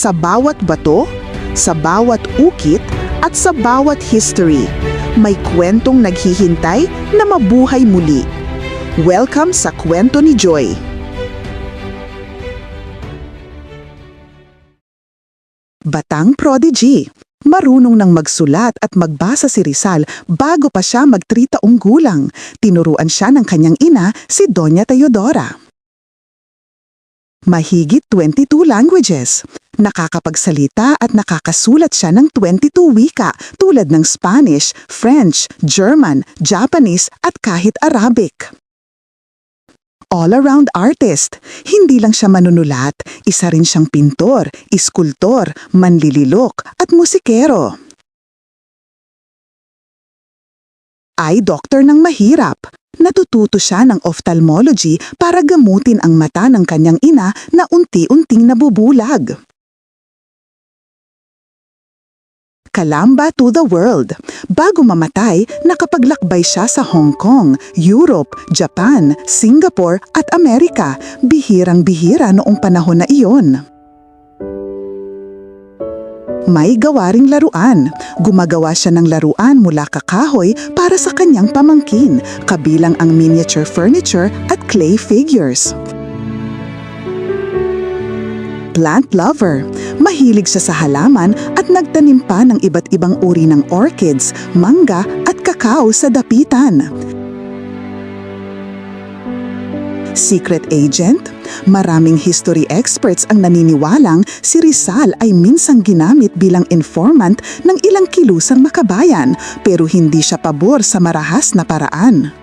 Sa bawat bato, sa bawat ukit, at sa bawat history, may kwentong naghihintay na mabuhay muli. Welcome sa Kwento ni Joy. Batang prodigy. Marunong nang magsulat at magbasa si Rizal bago pa siya mag-3 taong gulang. Tinuruan siya ng kanyang ina, si Doña Teodora. Mahigit 22 languages. Nakakapagsalita at nakakasulat siya ng 22 wika tulad ng Spanish, French, German, Japanese at kahit Arabic. All-around artist. Hindi lang siya manunulat, isa rin siyang pintor, iskultor, manlililok at musikero. Ay doktor ng mahirap. Natututo siya ng ophthalmology para gamutin ang mata ng kanyang ina na unti-unting nabubulag. Kalamba to the world. Bago mamatay, nakapaglakbay siya sa Hong Kong, Europe, Japan, Singapore at Amerika. Bihirang-bihira noong panahon na iyon. May gawaring laruan. Gumagawa siya ng laruan mula kakahoy para sa kanyang pamangkin, kabilang ang miniature furniture at clay figures. Plant lover. Mahilig siya sa halaman at nagtanim pa ng iba't ibang uri ng orchids, mangga at kakao sa dapitan. Secret agent? Maraming history experts ang naniniwalang si Rizal ay minsang ginamit bilang informant ng ilang kilusang makabayan, pero hindi siya pabor sa marahas na paraan.